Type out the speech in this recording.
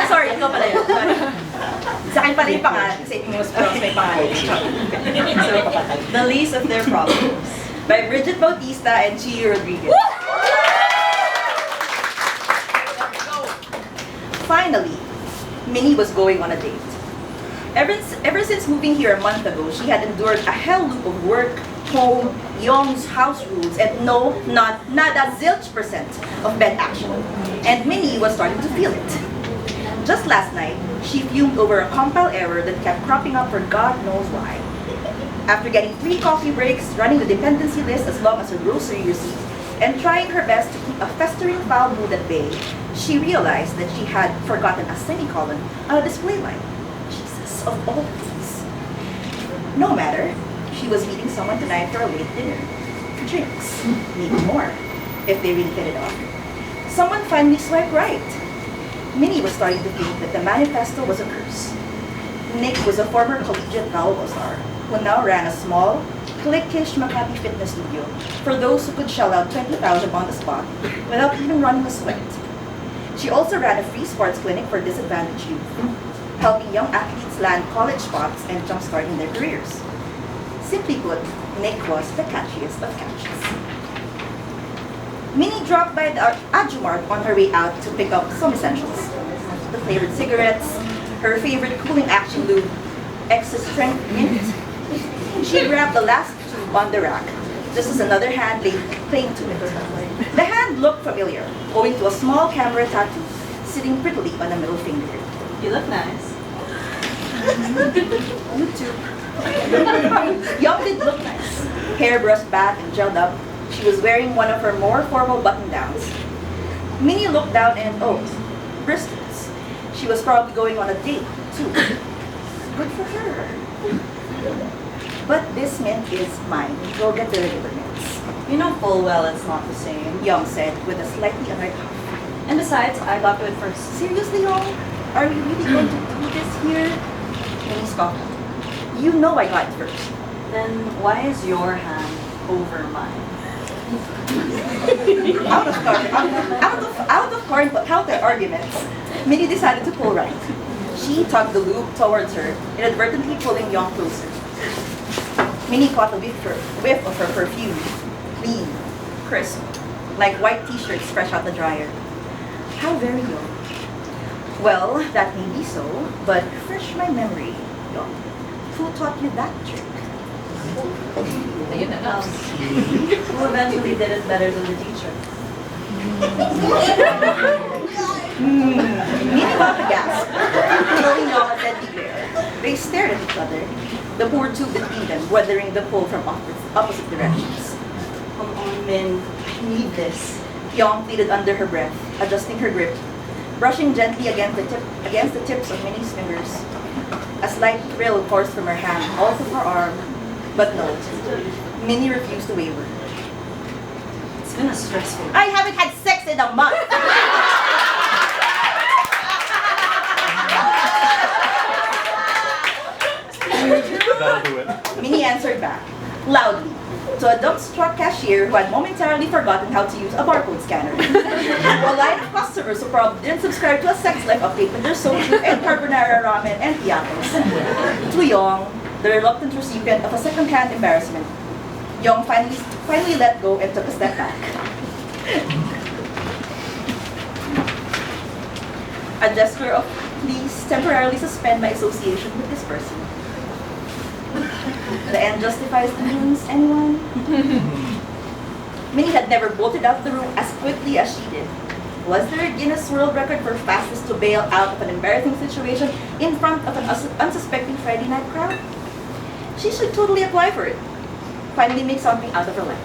Sorry, ikaw pala yun. Sorry. Sa akin pala yung pangalan, kasi most pros may pangalan. So, The Lease of Their Problems by Bridget Bautista and Chi Rodriguez. Finally, Minnie was going on a date. Ever since moving here a month ago, she had endured a hell loop of work, home, Young's house rules, and not a zilch % of bed action. And Minnie was starting to feel it. Just last night, she fumed over a compile error that kept cropping up for God knows why. After getting 3 coffee breaks, running the dependency list as long as her grocery receipt, and trying her best to keep a festering foul mood at bay, she realized that she had forgotten a semicolon on a display line. Jesus, of all things. No matter, she was meeting someone tonight for a late dinner. Drinks, maybe more, if they really hit it off. Someone finally swiped right. Minnie was starting to think that the manifesto was a curse. Nick was a former collegiate volleyball star who now ran a small, cliquish Makati fitness studio for those who could shell out $20,000 on the spot without even running a sweat. She also ran a free sports clinic for disadvantaged youth, helping young athletes land college spots and jumpstarting their careers. Simply put, Nick was the catchiest of catches. Minnie dropped by the Adjumart on her way out to pick up some essentials. The flavored cigarettes, her favorite cooling action lube, extra strength mint. She grabbed the last tube on the rack, just as another hand lay claim to it. The hand looked familiar, owing to a small camera tattoo sitting prettily on a middle finger. You look nice. You too. Young did look nice. Hair brushed back and gelled up. She was wearing one of her more formal button-downs. Minnie looked down and, oh, bristles. She was probably going on a date, too. Good for her. But this mint is mine. Go get the regular mints. You know full well it's not the same. Young said with a slightly annoyed huff. And besides, I got to it first. Seriously, Young? Are we really going to do this here? Minnie scoffed. You know I got it first. Then why is your hand over mine? Out of counter arguments, Minnie decided to pull right. She tugged the lube towards her, inadvertently pulling Young closer. Minnie caught a whiff of her perfume, clean, crisp, like white t-shirts fresh out the dryer. How very young. Well, that may be so, but refresh my memory, Young. Who taught you that trick? Who eventually did it better than the teacher? Minnie got the gas, throwing Young a deadly glare. They stared at each other, the poor tube between them weathering the pull from opposite directions. Come on, Min. I need this. Young pleaded under her breath, adjusting her grip, brushing gently against the tips of Minnie's fingers. A slight thrill coursed from her hand, also her arm, but no, Minnie refused to waver. It's been a stressful. I haven't had sex in a month! That'll do it. Minnie answered back, loudly, to a dumbstruck cashier who had momentarily forgotten how to use a barcode scanner. A line of customers who probably didn't subscribe to a sex life update with their soju and carbonara ramen and piatos. To Young, the reluctant recipient of a second-hand embarrassment, Young finally let go and took a step back. A gesture of please temporarily suspend my association with this person. The end justifies the means, anyone? Minnie had never bolted out of the room as quickly as she did. Was there a Guinness World Record for fastest to bail out of an embarrassing situation in front of an unsuspecting Friday night crowd? She should totally apply for it. Finally make something out of her life.